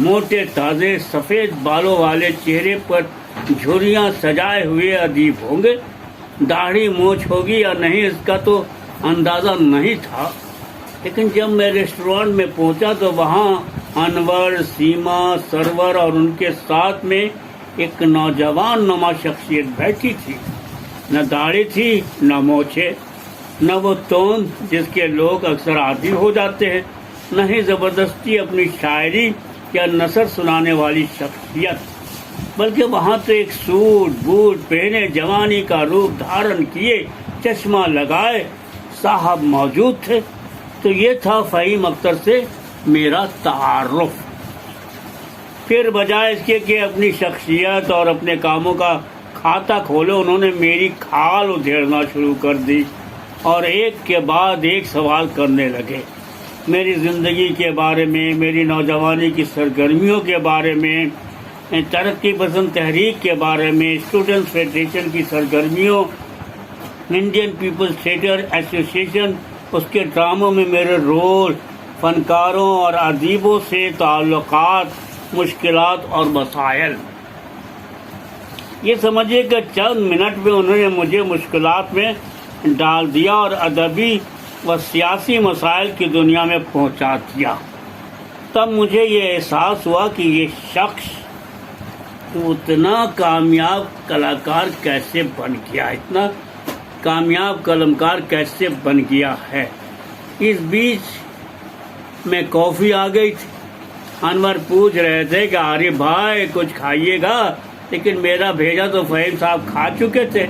موٹے تازے سفید بالوں والے چہرے پر جھریاں سجائے ہوئے ادیب ہوں گے. داڑھی مونچھ ہوگی یا نہیں اس کا تو اندازہ نہیں تھا، لیکن جب میں ریسٹورانٹ میں پہنچا تو وہاں انور، سیما، سرور اور ان کے ساتھ میں ایک نوجوان نما شخصیت بیٹھی تھی. نہ داڑھی تھی، نہ مونچھے، نہ وہ توند جس کے لوگ اکثر عادی ہو جاتے ہیں، نہ ہی زبردستی اپنی شاعری یا نثر سنانے والی شخصیت، بلکہ وہاں تو ایک سوٹ بوٹ پہنے جوانی کا روپ دھارن کیے چشمہ لگائے صاحب موجود تھے. تو یہ تھا فہیم اختر سے میرا تعارف. پھر بجائے اس کے کہ اپنی شخصیت اور اپنے کاموں کا کھاتا کھولے، انہوں نے میری کھال ادھیڑنا شروع کر دی اور ایک کے بعد ایک سوال کرنے لگے. میری زندگی کے بارے میں، میری نوجوانی کی سرگرمیوں کے بارے میں، ترقی پسند تحریک کے بارے میں، اسٹوڈنٹس فیڈریشن کی سرگرمیوں، انڈین پیپلز تھیٹر ایسوسی ایشن، اس کے ڈراموں میں میرے رول، فنکاروں اور ادیبوں سے تعلقات، مشکلات اور مسائل. یہ سمجھیے کہ چند منٹ میں انہوں نے مجھے مشکلات میں ڈال دیا اور ادبی و سیاسی مسائل کی دنیا میں پہنچا دیا. تب مجھے یہ احساس ہوا کہ یہ شخص اتنا کامیاب کلاکار کیسے بن گیا، اتنا کامیاب قلمکار کیسے بن گیا ہے. اس بیچ میں کافی آ گئی تھی. انور پوچھ رہے تھے کہ عارف بھائی کچھ کھائیے گا، لیکن میرا بھیجا تو فہیم صاحب کھا چکے تھے.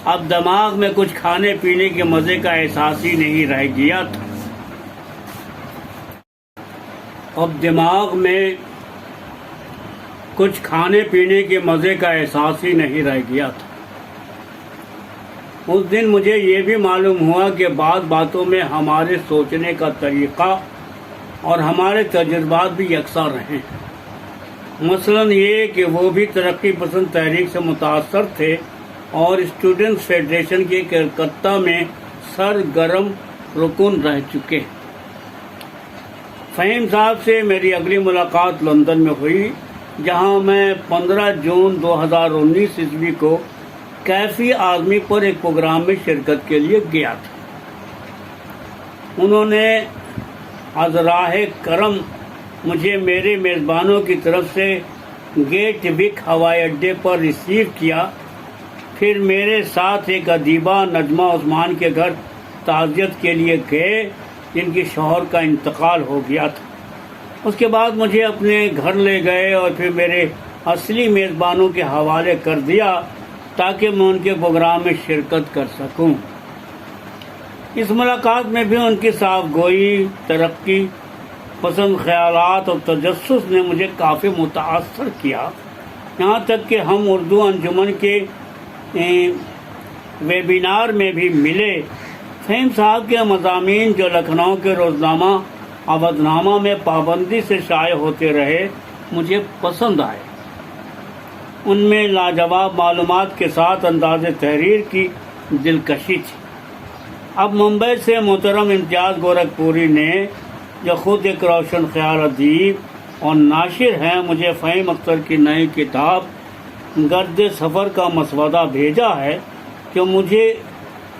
اب دماغ میں کچھ کھانے پینے کے مزے کا احساس ہی نہیں رہ گیا تھا. اب دماغ میں کچھ کھانے پینے کے مزے کا احساس ہی نہیں رہ گیا تھا. اس دن مجھے یہ بھی معلوم ہوا کہ بعض باتوں میں ہمارے سوچنے کا طریقہ اور ہمارے تجربات بھی یکساں رہے. مثلاً یہ کہ وہ بھی ترقی پسند تحریک سے متاثر تھے اور اسٹوڈنٹس فیڈریشن کے کلکتہ میں سرگرم رکن رہ چکے. فہیم صاحب سے میری اگلی ملاقات لندن میں ہوئی، جہاں میں 15 جون 2019 عیسوی کو کیفی آدمی پر ایک پروگرام میں شرکت کے لیے گیا تھا. انہوں نے از راہ کرم مجھے میرے میزبانوں کی طرف سے گیٹ وک ہوائی اڈے پر ریسیو کیا. پھر میرے ساتھ ایک ادیبہ نجمہ عثمان کے گھر تعزیت کے لیے گئے، جن کے شوہر کا انتقال ہو گیا تھا. اس کے بعد مجھے اپنے گھر لے گئے اور پھر میرے اصلی میزبانوں کے حوالے کر دیا تاکہ میں ان کے پروگرام میں شرکت کر سکوں. اس ملاقات میں بھی ان کی صاف گوئی، ترقی پسند خیالات اور تجسس نے مجھے کافی متاثر کیا. یہاں تک کہ ہم اردو انجمن کے ویبینار میں بھی ملے. فہیم صاحب کے مضامین جو لکھنؤ کے روزنامہ اودھ نامہ میں پابندی سے شائع ہوتے رہے مجھے پسند آئے. ان میں لاجواب معلومات کے ساتھ انداز تحریر کی دلکشی تھی. اب ممبئی سے محترم امتیاز گورکھپوری نے، جو خود ایک روشن خیال ادیب اور ناشر ہیں، مجھے فہیم اختر کی نئی کتاب گرد سفر کا مسودہ بھیجا ہے جو مجھے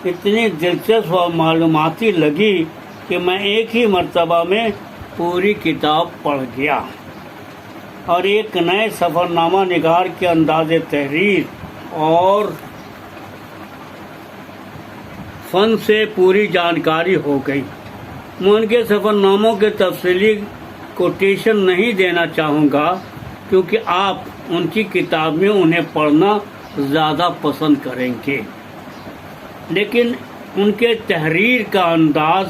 اتنی دلچسپ اور معلوماتی لگی کہ میں ایک ہی مرتبہ میں پوری کتاب پڑھ گیا اور ایک نئے سفر نامہ نگار کے انداز تحریر اور فن سے پوری جانکاری ہو گئی. میں ان کے سفر ناموں کے تفصیلی کوٹیشن نہیں دینا چاہوں گا کیونکہ آپ ان کی کتاب میں انہیں پڑھنا زیادہ پسند کریں گے، لیکن ان کے تحریر کا انداز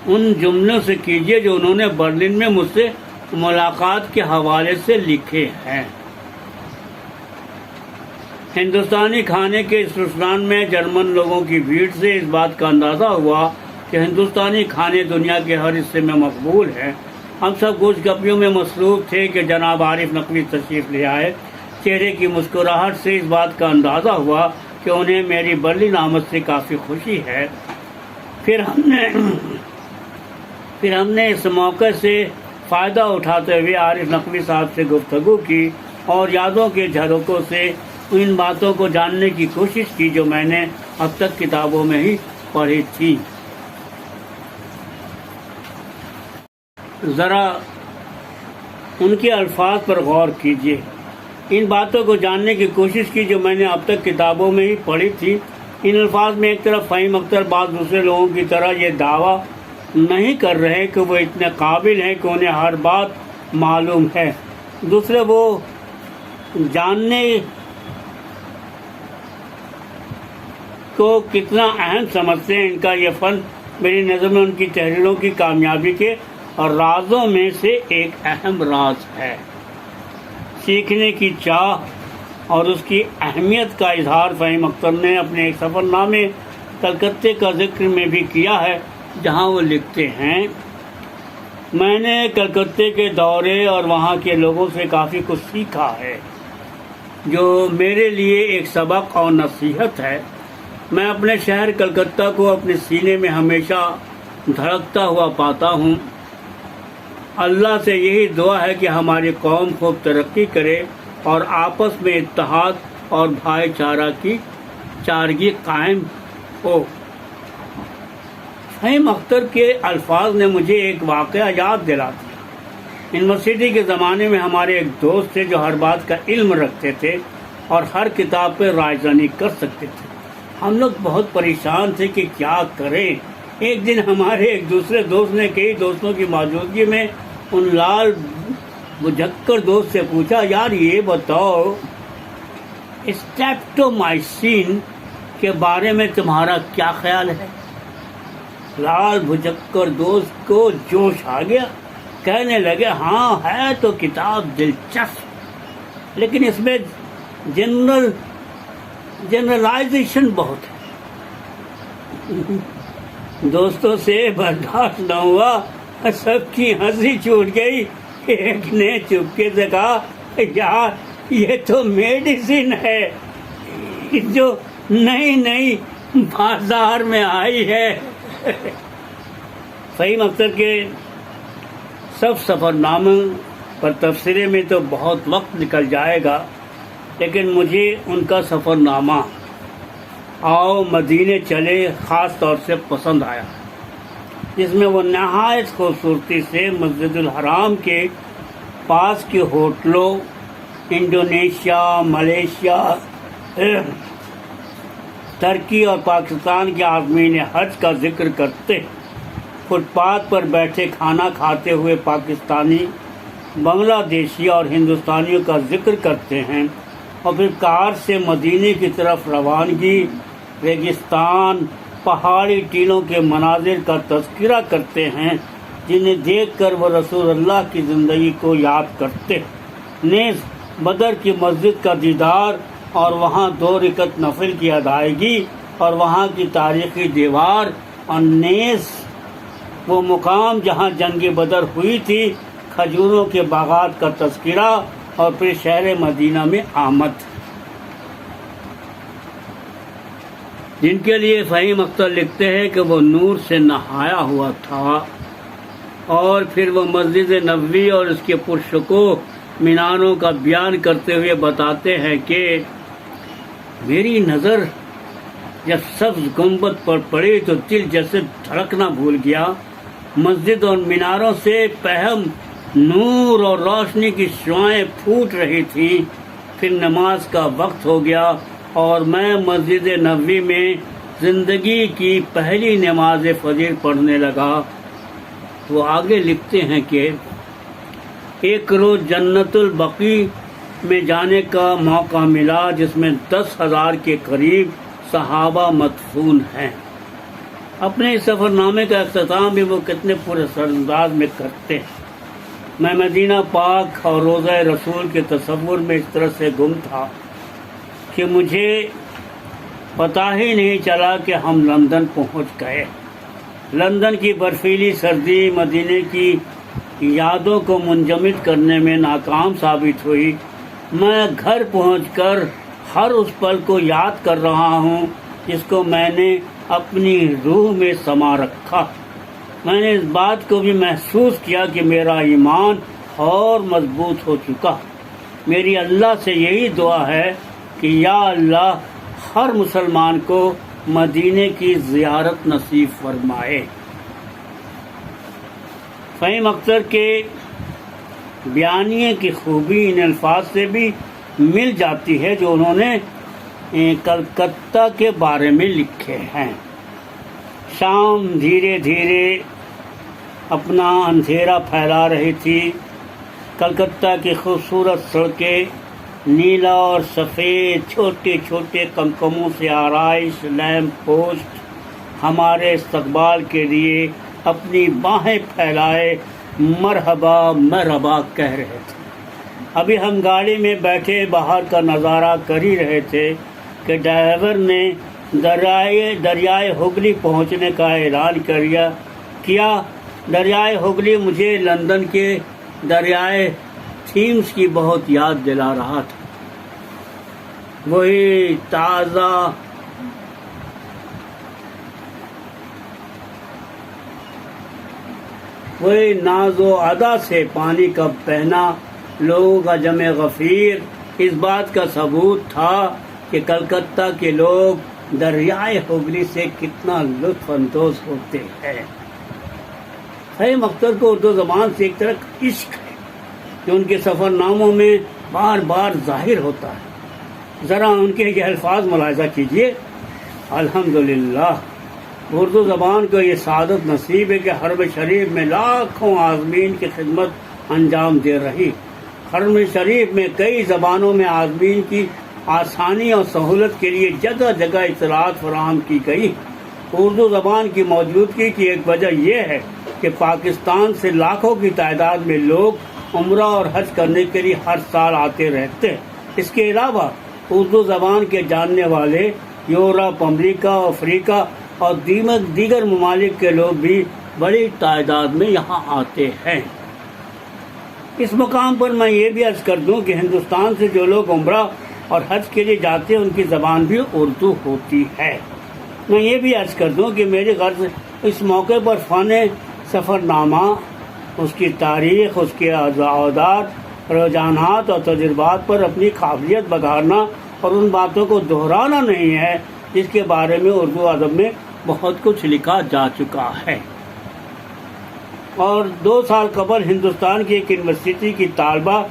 ان جملوں سے کیجیے جو انہوں نے برلن میں مجھ سے ملاقات کے حوالے سے لکھے ہیں. ہندوستانی کھانے کے اس ریسٹورانٹ میں جرمن لوگوں کی بھیڑ سے اس بات کا اندازہ ہوا کہ ہندوستانی کھانے دنیا کے ہر حصے میں مقبول ہیں. ہم سب کچھ گپیوں میں مصروف تھے کہ جناب عارف نقوی تشریف لے آئے. چہرے کی مسکراہٹ سے اس بات کا اندازہ ہوا کہ انہیں میری برلن آمد سے کافی خوشی ہے. پھر ہم نے اس موقع سے فائدہ اٹھاتے ہوئے عارف نقوی صاحب سے گفتگو کی اور یادوں کے جھروکوں سے ان باتوں کو جاننے کی کوشش کی جو میں نے اب تک کتابوں میں ہی پڑھی تھی۔ ذرا ان کے الفاظ پر غور کیجیے۔ ان باتوں کو جاننے کی کوشش کی جو میں نے اب تک کتابوں میں ہی پڑھی تھی۔ ان الفاظ میں ایک طرف فہیم اختر بعض دوسرے لوگوں کی طرح یہ دعویٰ نہیں کر رہے کہ وہ اتنے قابل ہیں کہ انہیں ہر بات معلوم ہے، دوسرے وہ جاننے کو کتنا اہم سمجھتے ہیں۔ ان کا یہ فن میری نظر میں ان کی تحریروں کی کامیابی کے اور رازوں میں سے ایک اہم راز ہے۔ سیکھنے کی چاہ اور اس کی اہمیت کا اظہار فہیم اختر نے اپنے ایک سفر نامے کلکتے کا ذکر میں بھی کیا ہے، جہاں وہ لکھتے ہیں، میں نے کلکتے کے دورے اور وہاں کے لوگوں سے کافی کچھ سیکھا ہے جو میرے لیے ایک سبق اور نصیحت ہے۔ میں اپنے شہر کلکتہ کو اپنے سینے میں ہمیشہ دھڑکتا ہوا پاتا ہوں۔ اللہ سے یہی دعا ہے کہ ہماری قوم خوب ترقی کرے اور آپس میں اتحاد اور بھائی چارگی قائم ہو۔ فہیم اختر کے الفاظ نے مجھے ایک واقعہ یاد دلا دیا۔ یونیورسٹی کے زمانے میں ہمارے ایک دوست تھے جو ہر بات کا علم رکھتے تھے اور ہر کتاب پہ رائے دانی کر سکتے تھے۔ ہم لوگ بہت پریشان تھے کہ کیا کریں۔ ایک دن ہمارے ایک دوسرے دوست نے کئی دوستوں کی موجودگی میں ان لال بجھکر دوست سے پوچھا، یار یہ بتاؤ اسٹریپٹومائسین کے بارے میں تمہارا کیا خیال ہے؟ لال بھجکر دوست کو جوش آ گیا، کہنے لگے ہاں ہے تو کتاب دلچسپ، لیکن اس میں جنرلائزیشن بہت ہے۔ دوستوں سے برداشت نہ ہوا، سب کی ہنسی چھوٹ گئی۔ ایک نے چپکے سے کہا، یار یہ تو میڈیسن ہے جو نئی بازار میں آئی ہے۔ فہیم اختر کے سب سفر ناموں پر تبصرے میں تو بہت وقت نکل جائے گا، لیکن مجھے ان کا سفر نامہ آؤ مدینے چلے خاص طور سے پسند آیا، جس میں وہ نہایت خوبصورتی سے مسجد الحرام کے پاس کے ہوٹلوں، انڈونیشیا، ملیشیا، ترکی اور پاکستان کے عازمین حج کا ذکر کرتے، فٹ پاتھ پر بیٹھے کھانا کھاتے ہوئے پاکستانی، بنگلہ دیشی اور ہندوستانیوں کا ذکر کرتے ہیں، اور پھر کار سے مدینے کی طرف روانگی، ریگستان، پہاڑی ٹیلوں کے مناظر کا تذکرہ کرتے ہیں جنہیں دیکھ کر وہ رسول اللہ کی زندگی کو یاد کرتے، نیز بدر کی مسجد کا دیدار اور وہاں 2 رکعت نفل کی ادائیگی اور وہاں کی تاریخی دیوار، اور نیز وہ مقام جہاں جنگ بدر ہوئی تھی، کھجوروں کے باغات کا تذکرہ، اور پھر شہر مدینہ میں آمد، جن کے لیے فہیم اختر لکھتے ہیں کہ وہ نور سے نہایا ہوا تھا، اور پھر وہ مسجد نبوی اور اس کے پرشکوہ میناروں کا بیان کرتے ہوئے بتاتے ہیں کہ میری نظر جب سبز گنبد پر پڑی تو دل جیسے دھڑکنا بھول گیا، مسجد اور میناروں سے پہم نور اور روشنی کی شعاعیں پھوٹ رہی تھیں۔ پھر نماز کا وقت ہو گیا اور میں مسجد نبوی میں زندگی کی پہلی نماز فجر پڑھنے لگا۔ وہ آگے لکھتے ہیں کہ ایک روز جنت البقیع میں جانے کا موقع ملا جس میں 10,000 کے قریب صحابہ مدفون ہیں۔ اپنے اس سفر نامے کا اختتام بھی وہ کتنے پورے انداز میں کرتے ہیں۔ میں مدینہ پاک اور روضہ رسول کے تصور میں اس طرح سے گم تھا کہ مجھے پتہ ہی نہیں چلا کہ ہم لندن پہنچ گئے۔ لندن کی برفیلی سردی مدینے کی یادوں کو منجمد کرنے میں ناکام ثابت ہوئی۔ میں گھر پہنچ کر ہر اس پل کو یاد کر رہا ہوں جس کو میں نے اپنی روح میں سما رکھا۔ میں نے اس بات کو بھی محسوس کیا کہ میرا ایمان اور مضبوط ہو چکا۔ میری اللہ سے یہی دعا ہے کہ یا اللہ ہر مسلمان کو مدینے کی زیارت نصیب فرمائے۔ فہیم اختر کے بیانیے کی خوبی ان الفاظ سے بھی مل جاتی ہے جو انہوں نے کلکتہ کے بارے میں لکھے ہیں۔ شام دھیرے دھیرے اپنا اندھیرا پھیلا رہی تھی۔ کلکتہ کی خوبصورت سڑکیں نیلا اور سفید چھوٹے چھوٹے کمکموں سے آرائش لیمپ پوسٹ ہمارے استقبال کے لیے اپنی باہیں پھیلائے مرحبا مرحبا کہہ رہے تھے۔ ابھی ہم گاڑی میں بیٹھے باہر کا نظارہ کر ہی رہے تھے کہ ڈرائیور نے دریائے ہگلی پہنچنے کا اعلان کیا۔ دریائے ہگلی مجھے لندن کے دریائے تھیمز کی بہت یاد دلا رہا تھا۔ وہی تازہ وہی ناز و ادا سے پانی کا بہنا، لوگوں کا جمع غفیر اس بات کا ثبوت تھا کہ کلکتہ کے لوگ دریائے ہگلی سے کتنا لطف اندوز ہوتے ہیں۔ فہیم اختر کو اردو زبان سے ایک طرح کا عشق ہے جو ان کے سفر ناموں میں بار بار ظاہر ہوتا ہے۔ ذرا ان کے یہ الفاظ ملاحظہ کیجئے۔ الحمدللہ اردو زبان کو یہ سعادت نصیب ہے کہ حرم شریف میں لاکھوں عازمین کی خدمت انجام دے رہی۔ حرم شریف میں کئی زبانوں میں عازمین کی آسانی اور سہولت کے لیے جگہ جگہ اطلاعات فراہم کی گئی۔ اردو زبان کی موجودگی کی ایک وجہ یہ ہے کہ پاکستان سے لاکھوں کی تعداد میں لوگ عمرہ اور حج کرنے کے لیے ہر سال آتے رہتے ہیں۔ اس کے علاوہ اردو زبان کے جاننے والے یورپ، امریکہ، افریقہ اور دیگر ممالک کے لوگ بھی بڑی تعداد میں یہاں آتے ہیں۔ اس مقام پر میں یہ بھی عرض کر دوں کہ ہندوستان سے جو لوگ عمرہ اور حج کے لیے جاتے ہیں ان کی زبان بھی اردو ہوتی ہے۔ میں یہ بھی عرض کر دوں کہ میری غرض اس موقع پر فن سفر نامہ، اس کی تاریخ، اس کے عادات، رجحانات اور تجربات پر اپنی قابلیت بگھارنا اور ان باتوں کو دہرانا نہیں ہے جس کے بارے میں اردو ادب میں بہت کچھ لکھا جا چکا ہے۔ اور 2 سال قبل ہندوستان کی ایک یونیورسٹی کی طالبہ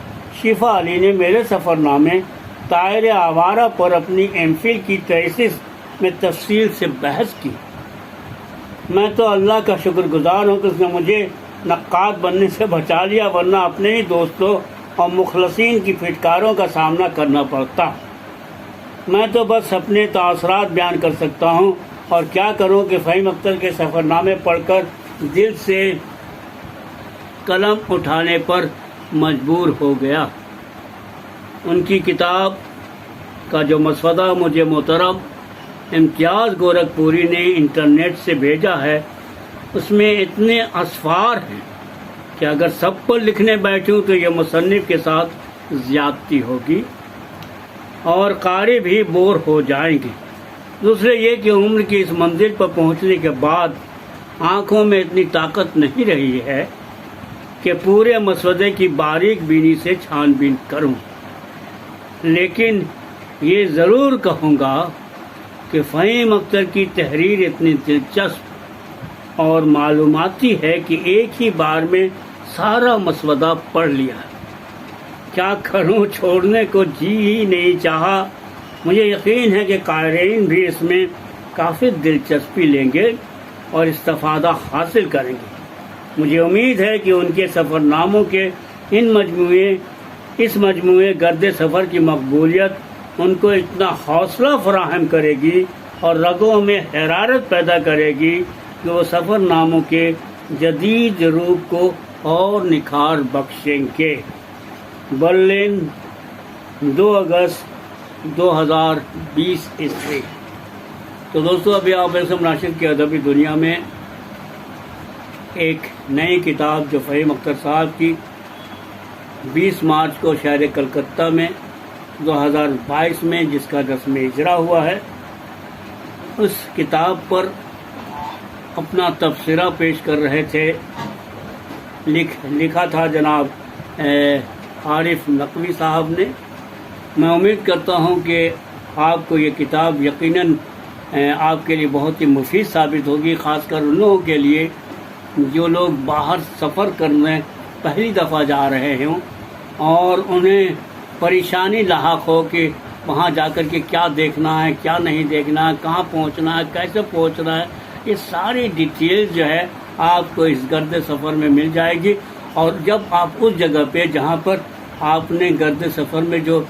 شفا علی نے میرے سفر نامے طائر آوارہ پر اپنی ایم فل کی تھیسس میں تفصیل سے بحث کی۔ میں تو اللہ کا شکر گزار ہوں کہ اس نے مجھے نقاد بننے سے بچا لیا، ورنہ اپنے ہی دوستوں اور مخلصین کی پھٹکاروں کا سامنا کرنا پڑتا۔ میں تو بس اپنے تاثرات بیان کر سکتا ہوں، اور کیا کروں کہ فہیم اختر کے سفر نامے پڑھ کر دل سے قلم اٹھانے پر مجبور ہو گیا۔ ان کی کتاب کا جو مسودہ مجھے محترم امتیاز گورکھپوری نے انٹرنیٹ سے بھیجا ہے، اس میں اتنے اسفار ہیں کہ اگر سب پر لکھنے بیٹھوں تو یہ مصنف کے ساتھ زیادتی ہوگی اور قاری بھی بور ہو جائیں گے۔ دوسرے یہ کہ عمر کی اس منزل پر پہنچنے کے بعد آنکھوں میں اتنی طاقت نہیں رہی ہے کہ پورے مسودے کی باریک بینی سے چھان بین کروں، لیکن یہ ضرور کہوں گا کہ فہیم اختر کی تحریر اتنی دلچسپ اور معلوماتی ہے کہ ایک ہی بار میں سارا مسودہ پڑھ لیا۔ کیا کروں، چھوڑنے کو جی ہی نہیں چاہا۔ مجھے یقین ہے کہ قارئین بھی اس میں کافی دلچسپی لیں گے اور استفادہ حاصل کریں گے۔ مجھے امید ہے کہ ان کے سفر ناموں کے اس مجموعے گرد سفر کی مقبولیت ان کو اتنا حوصلہ فراہم کرے گی اور رگوں میں حرارت پیدا کرے گی کہ وہ سفر ناموں کے جدید روپ کو اور نکھار بخشیں گے۔ برلن، 2 اگست 2020 عیسوی۔ تو دوستو، ابھی آپ اسم ناشر کی ادبی دنیا میں ایک نئی کتاب جو فہیم اختر صاحب کی 20 مارچ کو شہر کلکتہ میں 2022 میں جس کا رسم اجرا ہوا ہے، اس کتاب پر اپنا تبصرہ پیش کر رہے تھے، لکھا تھا جناب عارف نقوی صاحب نے۔ میں امید کرتا ہوں کہ آپ کو یہ کتاب یقیناً آپ کے لیے بہت ہی مفید ثابت ہوگی، خاص کر ان لوگوں کے لیے جو لوگ باہر سفر کرنے پہلی دفعہ جا رہے ہوں اور انہیں پریشانی لاحق ہو کہ وہاں جا کر کے کیا دیکھنا ہے، کیا نہیں دیکھنا ہے، کہاں پہنچنا ہے، کیسے پہنچنا ہے۔ یہ ساری ڈیٹیل جو ہے آپ کو اس گرد سفر میں مل جائے گی، اور جب آپ اس جگہ پہ جہاں پر آپ نے گرد سفر میں جو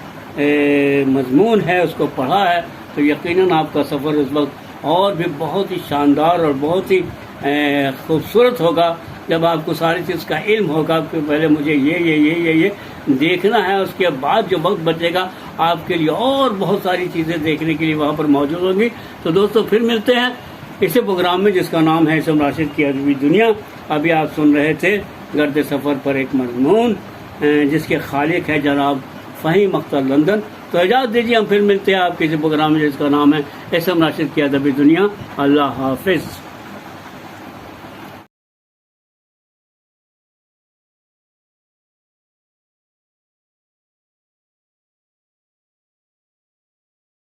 مضمون ہے اس کو پڑھا ہے تو یقیناً آپ کا سفر اس وقت اور بھی بہت ہی شاندار اور بہت ہی خوبصورت ہوگا، جب آپ کو ساری چیز کا علم ہوگا کہ پہلے مجھے یہ دیکھنا ہے، اس کے بعد جو وقت بچے گا آپ کے لیے اور بہت ساری چیزیں دیکھنے کے لیے وہاں پر موجود ہوں گی۔ تو دوستو پھر ملتے ہیں اسی پروگرام میں جس کا نام ہے اسم راشد کی ادبی دنیا۔ ابھی آپ سن رہے تھے گرد سفر پر ایک مضمون جس کے خالق ہے جناب فہیم اختر لندن۔ تو اجازت دیجیے، ہم پھر ملتے ہیں آپ کے اسی پروگرام میں جس کا نام ہے اسم راشد کی ادبی دنیا۔ اللہ حافظ۔